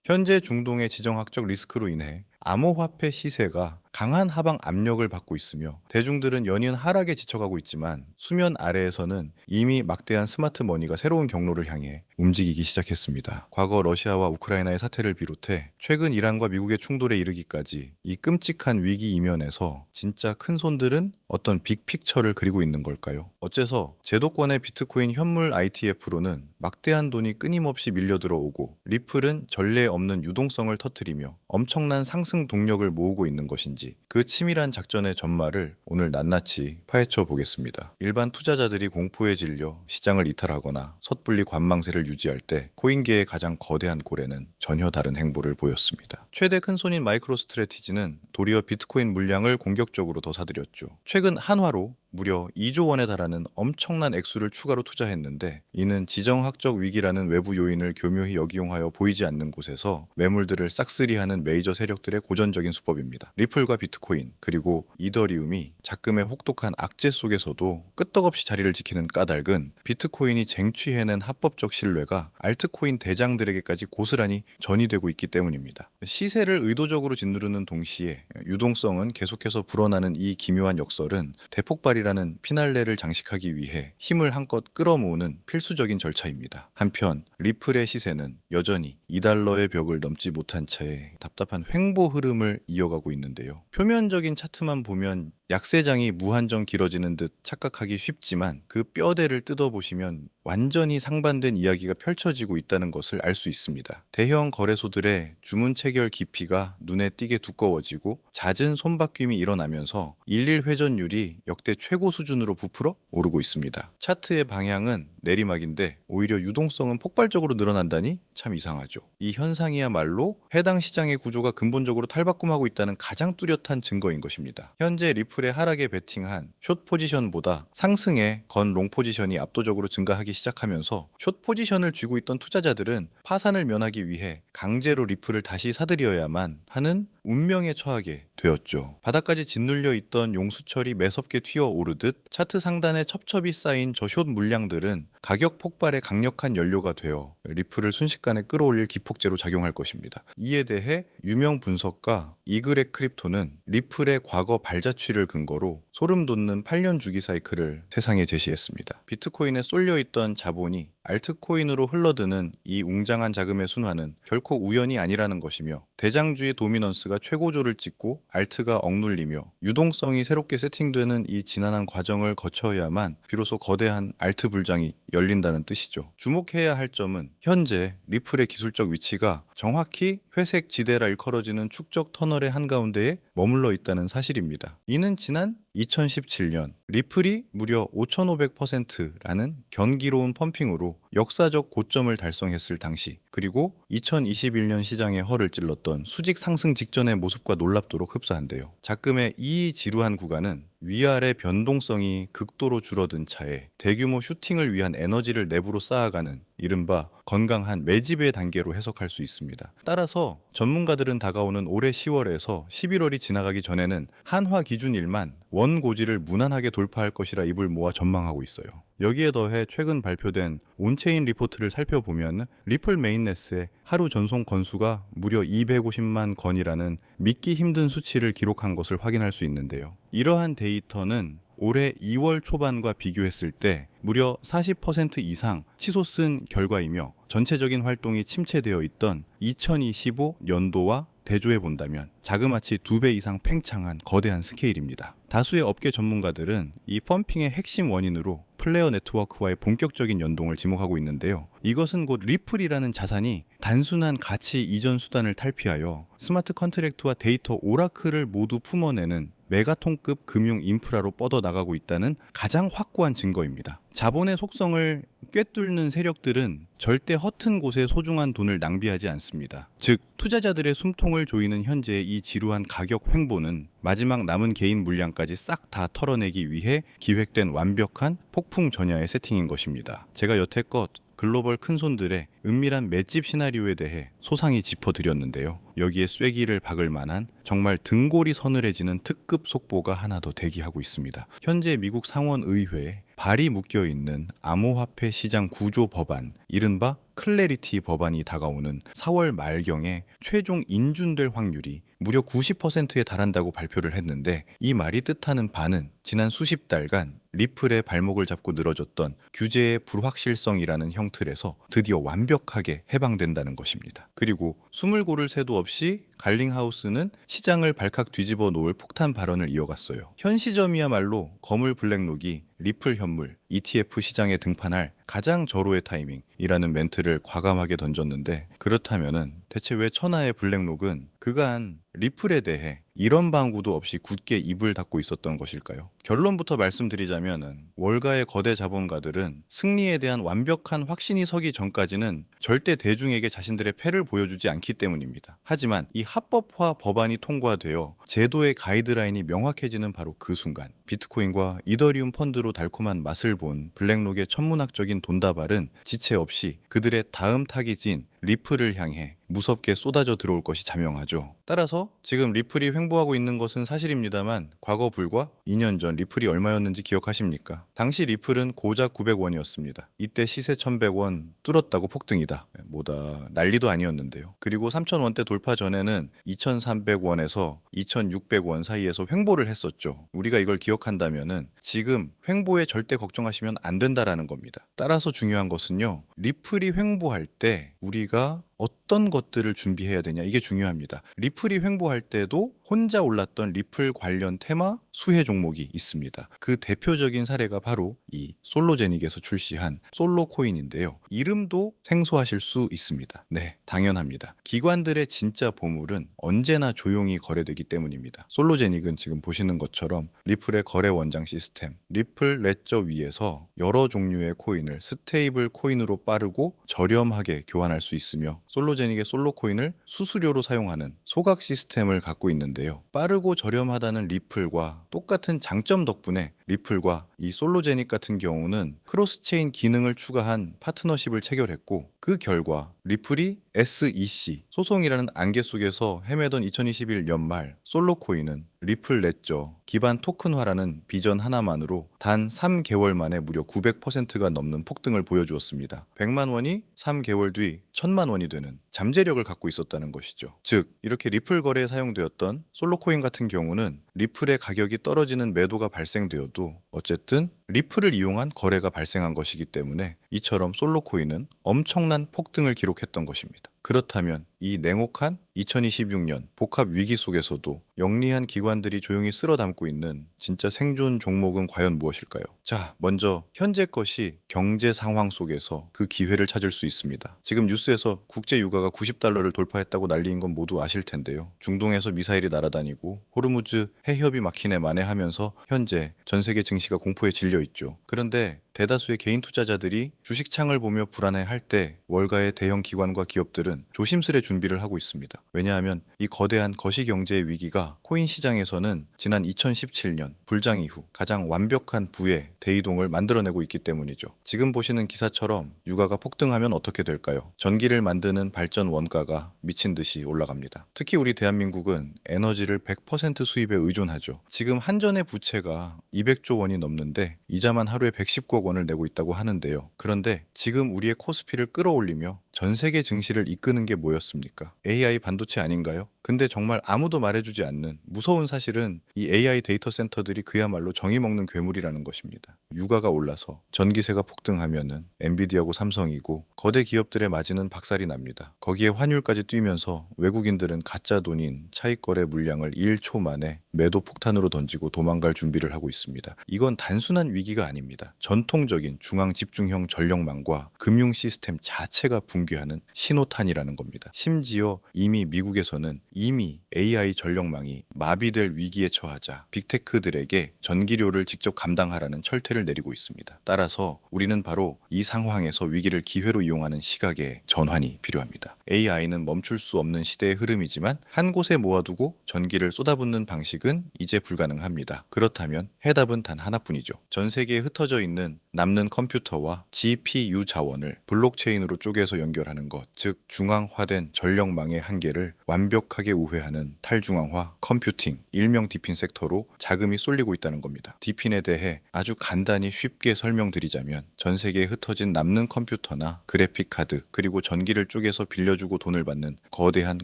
현재 중동의 지정학적 리스크로 인해 암호화폐 시세가 강한 하방 압력을 받고 있으며 대중들은 연이은 하락에 지쳐가고 있지만 수면 아래에서는 이미 막대한 스마트 머니가 새로운 경로를 향해 움직이기 시작했습니다. 과거 러시아와 우크라이나의 사태를 비롯해 최근 이란과 미국의 충돌에 이르기까지 이 끔찍한 위기 이면에서 진짜 큰 손들은 어떤 빅픽처를 그리고 있는 걸까요? 어째서 제도권의 비트코인 현물 ITF로는 막대한 돈이 끊임없이 밀려들어오고 리플은 전례 없는 유동성을 터뜨리며 엄청난 상승 동력을 모으고 있는 것인지 그 치밀한 작전의 전말을 오늘 낱낱이 파헤쳐 보겠습니다. 일반 투자자들이 공포에 질려 시장을 이탈하거나 섣불리 관망세를 유지할 때 코인계의 가장 거대한 고래는 전혀 다른 행보를 보였습니다. 최대 큰손인 마이크로스트래티지는 도리어 비트코인 물량을 공격적으로 더 사들였죠. 최근 한화로 무려 2조 원에 달하는 엄청난 액수를 추가로 투자했는데 이는 지정학적 위기라는 외부 요인을 교묘히 역이용하여 보이지 않는 곳에서 매물들을 싹쓸이하는 메이저 세력들의 고전적인 수법입니다. 리플과 비트코인 그리고 이더리움이 작금의 혹독한 악재 속에서도 끄떡없이 자리를 지키는 까닭은 비트코인이 쟁취해낸 합법적 신뢰가 알트코인 대장들에게까지 고스란히 전이되고 있기 때문입니다. 시세를 의도적으로 짓누르는 동시에 유동성은 계속해서 불어나는 이 기묘한 역설은 대폭발이 라는 피날레를 장식하기 위해 힘을 한껏 끌어모으는 필수적인 절차입니다. 한편 리플의 시세는 여전히 2달러의 벽을 넘지 못한 채 답답한 횡보 흐름을 이어가고 있는데요. 표면적인 차트만 보면 약세장이 무한정 길어지는 듯 착각하기 쉽지만 그 뼈대를 뜯어보시면 완전히 상반된 이야기가 펼쳐지고 있다는 것을 알 수 있습니다. 대형 거래소들의 주문 체결 깊이가 눈에 띄게 두꺼워지고 잦은 손바뀜이 일어나면서 일일 회전율이 역대 최고 수준으로 부풀어 오르고 있습니다. 차트의 방향은 내리막인데 오히려 유동성은 폭발적으로 늘어난다니 참 이상하죠. 이 현상이야말로 해당 시장의 구조가 근본적으로 탈바꿈하고 있다는 가장 뚜렷한 증거인 것입니다. 현재 리플의 하락에 베팅한 숏 포지션보다 상승의 건 롱 포지션이 압도적으로 증가하기 시작하면서 숏 포지션을 쥐고 있던 투자자들은 파산을 면하기 위해 강제로 리플을 다시 사들여야만 하는 운명에 처하게 되었죠. 바닥까지 짓눌려 있던 용수철이 매섭게 튀어오르듯 차트 상단에 첩첩이 쌓인 저 숏 물량들은 가격 폭발의 강력한 연료가 되어 리플을 순식간에 끌어올릴 기폭제로 작용할 것입니다. 이에 대해 유명 분석가 이그렉 크립토는 리플의 과거 발자취를 근거로 소름 돋는 8년 주기 사이클을 세상에 제시했습니다. 비트코인에 쏠려있던 자본이 알트코인으로 흘러드는 이 웅장한 자금의 순환은 결코 우연이 아니라는 것이며 대장주의 도미넌스가 최고조를 찍고 알트가 억눌리며 유동성이 새롭게 세팅되는 이 지난한 과정을 거쳐야만 비로소 거대한 알트 불장이 열린다는 뜻이죠. 주목해야 할 점은 현재 리플의 기술적 위치가 정확히 회색 지대라 일컬어지는 축적 터널의 한가운데에 머물러 있다는 사실입니다. 이는 지난 2017년 리플이 무려 5,500%라는 경기로운 펌핑으로 역사적 고점을 달성했을 당시 그리고 2021년 시장의 허를 찔렀던 수직 상승 직전의 모습과 놀랍도록 흡사한데요. 작금의 이 지루한 구간은 위아래 변동성이 극도로 줄어든 차에 대규모 슈팅을 위한 에너지를 내부로 쌓아가는 이른바 건강한 매집의 단계로 해석할 수 있습니다. 따라서 전문가들은 다가오는 올해 10월에서 11월이 지나가기 전에는 한화 기준일만 원고지를 무난하게 돌파할 것이라 입을 모아 전망하고 있어요. 여기에 더해 최근 발표된 온체인 리포트를 살펴보면 리플 메인넷의 하루 전송 건수가 무려 250만 건이라는 믿기 힘든 수치를 기록한 것을 확인할 수 있는데요. 이러한 데이터는 올해 2월 초반과 비교했을 때 무려 40% 이상 치솟은 결과이며 전체적인 활동이 침체되어 있던 2025년도와 대조해 본다면 자그마치 2배 이상 팽창한 거대한 스케일입니다. 다수의 업계 전문가들은 이 펌핑의 핵심 원인으로 플레어 네트워크와의 본격적인 연동을 지목하고 있는데요. 이것은 곧 리플이라는 자산이 단순한 가치 이전 수단을 탈피하여 스마트 컨트랙트와 데이터 오라클을 모두 품어내는 메가톤급 금융 인프라로 뻗어나가고 있다는 가장 확고한 증거입니다. 자본의 속성을 꿰뚫는 세력들은 절대 허튼 곳에 소중한 돈을 낭비하지 않습니다. 즉, 투자자들의 숨통을 조이는 현재의 이 지루한 가격 횡보는 마지막 남은 개인 물량까지 싹 다 털어내기 위해 기획된 완벽한 폭풍 전야의 세팅인 것입니다. 제가 여태껏 글로벌 큰손들의 은밀한 맷집 시나리오에 대해 소상히 짚어드렸는데요. 여기에 쐐기를 박을 만한 정말 등골이 서늘해지는 특급 속보가 하나 더 대기하고 있습니다. 현재 미국 상원의회에 발이 묶여있는 암호화폐 시장 구조 법안, 이른바 클래리티 법안이 다가오는 4월 말경에 최종 인준될 확률이 무려 90%에 달한다고 발표를 했는데, 이 말이 뜻하는 바는 지난 수십 달간 리플의 발목을 잡고 늘어졌던 규제의 불확실성이라는 형틀에서 드디어 완벽하게 해방된다는 것입니다. 그리고 숨을 고를 새도 없이 갈링하우스는 시장을 발칵 뒤집어 놓을 폭탄 발언을 이어갔어요. 현 시점이야말로 거물 블랙록이 리플 현물 ETF 시장에 등판할 가장 절호의 타이밍이라는 멘트를 과감하게 던졌는데, 그렇다면은 대체 왜 천하의 블랙록은 그간 리플에 대해 이런 방구도 없이 굳게 입을 닫고 있었던 것일까요? 결론부터 말씀드리자면 월가의 거대 자본가들은 승리에 대한 완벽한 확신이 서기 전까지는 절대 대중에게 자신들의 패를 보여주지 않기 때문입니다. 하지만 이 합법화 법안이 통과되어 제도의 가이드라인이 명확해지는 바로 그 순간, 비트코인과 이더리움 펀드로 달콤한 맛을 본 블랙록의 천문학적인 돈다발은 지체 없이 그들의 다음 타깃인 리플을 향해 무섭게 쏟아져 들어올 것이 자명하죠. 따라서 지금 리플이 횡보하고 있는 것은 사실입니다만, 과거 불과 2년 전 리플이 얼마였는지 기억하십니까? 당시 리플은 고작 900원이었습니다. 이때 시세 1100원 뚫었다고 폭등이다, 뭐다 난리도 아니었는데요. 그리고 3000원대 돌파 전에는 2300원에서 2600원 사이에서 횡보를 했었죠. 우리가 이걸 기억한다면은 지금 횡보에 절대 걱정하시면 안 된다라는 겁니다. 따라서 중요한 것은요, 리플이 횡보할 때 우리가 어떤 것들을 준비해야 되냐, 이게 중요합니다. 리플이 횡보할 때도 혼자 올랐던 리플 관련 테마 수혜 종목이 있습니다. 그 대표적인 사례가 바로 이 솔로제닉에서 출시한 솔로코인인데요. 이름도 생소하실 수 있습니다. 네, 당연합니다. 기관들의 진짜 보물은 언제나 조용히 거래되기 때문입니다. 솔로제닉은 지금 보시는 것처럼 리플의 거래 원장 시스템, 리플 레저 위에서 여러 종류의 코인을 스테이블 코인으로 빠르고 저렴하게 교환할 수 있으며, 솔로제닉의 솔로코인을 수수료로 사용하는 소각 시스템을 갖고 있는데요. 빠르고 저렴하다는 리플과 똑같은 장점 덕분에 리플과 이 솔로제닉 같은 경우는 크로스체인 기능을 추가한 파트너십을 체결했고, 그 결과 리플이 SEC 소송이라는 안개 속에서 헤매던 2021 연말 솔로코인은 리플 레저 기반 토큰화라는 비전 하나만으로 단 3개월 만에 무려 900%가 넘는 폭등을 보여주었습니다. 100만 원이 3개월 뒤 1000만 원이 되는 잠재력을 갖고 있었다는 것이죠. 즉, 이렇게 리플 거래에 사용되었던 솔로코인 같은 경우는 리플의 가격이 떨어지는 매도가 발생되어도 어쨌든 리플을 이용한 거래가 발생한 것이기 때문에 이처럼 솔로코인은 엄청난 폭등을 기록했던 것입니다. 그렇다면 이 냉혹한 2026년 복합 위기 속에서도 영리한 기관들이 조용히 쓸어 담고 있는 진짜 생존 종목은 과연 무엇일까요? 자, 먼저 현재 것이 경제 상황 속에서 그 기회를 찾을 수 있습니다. 지금 뉴스에서 국제 유가가 90달러를 돌파했다고 난리인 건 모두 아실 텐데요. 중동에서 미사일이 날아다니고 호르무즈 해협이 막히네 만에하면서 현재 전 세계 증시가 공포에 질려 있죠. 그런데 대다수의 개인 투자자들이 주식창을 보며 불안해할 때 월가의 대형 기관과 기업들은 조심스레 준비를 하고 있습니다. 왜냐하면 이 거대한 거시경제의 위기가 코인 시장에서는 지난 2017년 불장 이후 가장 완벽한 부의 대이동을 만들어내고 있기 때문이죠. 지금 보시는 기사처럼 유가가 폭등하면 어떻게 될까요? 전기를 만드는 발전 원가가 미친 듯이 올라갑니다. 특히 우리 대한민국은 에너지를 100% 수입에 의존하죠. 지금 한전의 부채가 200조 원이 넘는데 이자만 하루에 110억 원을 내고 있다고 하는데요. 그런데 지금 우리의 코스피를 끌어올리며 전 세계 증시를 이끄는 게 뭐였습니까? AI 반도체 아닌가요? 근데 정말 아무도 말해주지 않는 무서운 사실은 이 AI 데이터 센터들이 그야말로 정이 먹는 괴물이라는 것입니다. 유가가 올라서 전기세가 폭등하면은 엔비디아고 삼성이고 거대 기업들의 마진은 박살이 납니다. 거기에 환율까지 뛰면서 외국인들은 가짜 돈인 차익거래 물량을 1초 만에 매도 폭탄으로 던지고 도망갈 준비를 하고 있습니다. 이건 단순한 위기가 아닙니다. 전통적인 중앙 집중형 전력망과 금융 시스템 자체가 붕괴하는 신호탄이라는 겁니다. 심지어 이미 미국에서는 이미 AI 전력망이 마비될 위기에 처하자 빅테크들에게 전기료를 직접 감당하라는 철퇴를 내리고 있습니다. 따라서 우리는 바로 이 상황에서 위기를 기회로 이용하는 시각의 전환이 필요합니다. AI는 멈출 수 없는 시대의 흐름이지만 한 곳에 모아두고 전기를 쏟아붓는 방식은 이제 불가능합니다. 그렇다면 해답은 단 하나뿐이죠. 전 세계에 흩어져 있는 남는 컴퓨터와 GPU 자원을 블록체인으로 쪼개서 연결하는 것, 즉 중앙화된 전력망의 한계를 완벽하게 심각하게 우회하는 탈중앙화 컴퓨팅, 일명 디핀 섹터로 자금이 쏠리고 있다는 겁니다. 디핀에 대해 아주 간단히 쉽게 설명드리자면 전 세계에 흩어진 남는 컴퓨터나 그래픽 카드 그리고 전기를 쪼개서 빌려주고 돈을 받는 거대한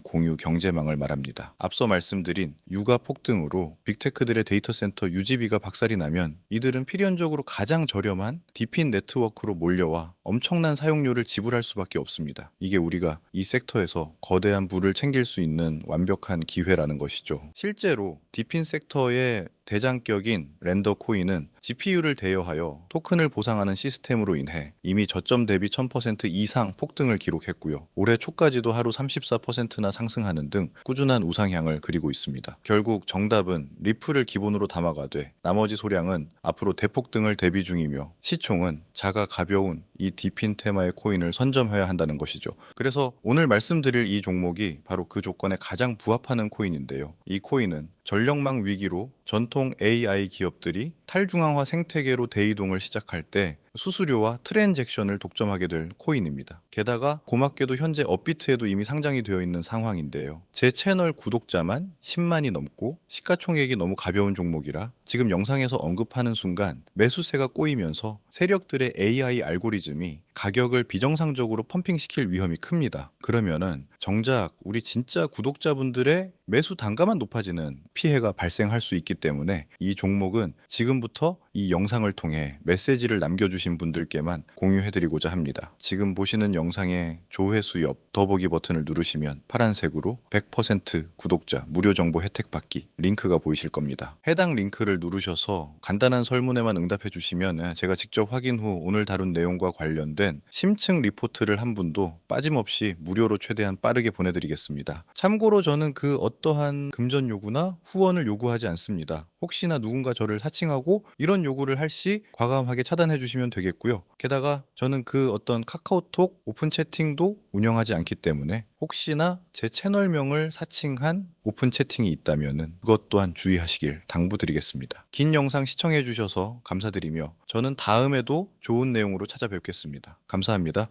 공유 경제망을 말합니다. 앞서 말씀드린 유가 폭등으로 빅테크들의 데이터 센터 유지비가 박살이 나면 이들은 필연적으로 가장 저렴한 디핀 네트워크로 몰려와 엄청난 사용료를 지불할 수밖에 없습니다. 이게 우리가 이 섹터에서 거대한 부를 챙길 수 있는 완벽한 기회라는 것이죠. 실제로 디핀 섹터의 대장격인 렌더 코인은 GPU를 대여하여 토큰을 보상하는 시스템으로 인해 이미 저점 대비 1000% 이상 폭등을 기록했고요. 올해 초까지도 하루 34%나 상승하는 등 꾸준한 우상향을 그리고 있습니다. 결국 정답은 리플을 기본으로 담아가되 나머지 소량은 앞으로 대폭등을 대비 중이며 시총은 자가 가벼운 이 디핀 테마의 코인을 선점해야 한다는 것이죠. 그래서 오늘 말씀드릴 이 종목이 바로 그 조건에 가장 부합하는 코인인데요. 이 코인은 전력망 위기로 전통 AI 기업들이 탈중앙화 생태계로 대이동을 시작할 때 수수료와 트랜잭션을 독점하게 될 코인입니다. 게다가 고맙게도 현재 업비트에도 이미 상장이 되어 있는 상황인데요. 제 채널 구독자만 10만이 넘고 시가총액이 너무 가벼운 종목이라 지금 영상에서 언급하는 순간 매수세가 꼬이면서 세력들의 AI 알고리즘이 가격을 비정상적으로 펌핑시킬 위험이 큽니다. 그러면은 정작 우리 진짜 구독자분들의 매수 단가만 높아지는 피해가 발생할 수 있기 때문에 이 종목은 지금부터 이 영상을 통해 메시지를 남겨주신 분들께만 공유해드리고자 합니다. 지금 보시는 영상의 조회수 옆 더보기 버튼을 누르시면 파란색으로 100% 구독자 무료 정보 혜택 받기 링크가 보이실 겁니다. 해당 링크를 누르셔서 간단한 설문에만 응답해 주시면 제가 직접 확인 후 오늘 다룬 내용과 관련된 심층 리포트를 한 분도 빠짐없이 무료로 최대한 빠르게 보내드리겠습니다. 참고로 저는 그 어떠한 금전 요구나 후원을 요구하지 않습니다. 혹시나 누군가 저를 사칭하고 이런 요구를 할 시 과감하게 차단해 주시면 되겠고요. 게다가 저는 그 어떤 카카오톡 오픈 채팅도 운영하지 않기 때문에 혹시나 제 채널명을 사칭한 오픈 채팅이 있다면 그것 또한 주의하시길 당부드리겠습니다. 긴 영상 시청해 주셔서 감사드리며 저는 다음에도 좋은 내용으로 찾아뵙겠습니다. 감사합니다.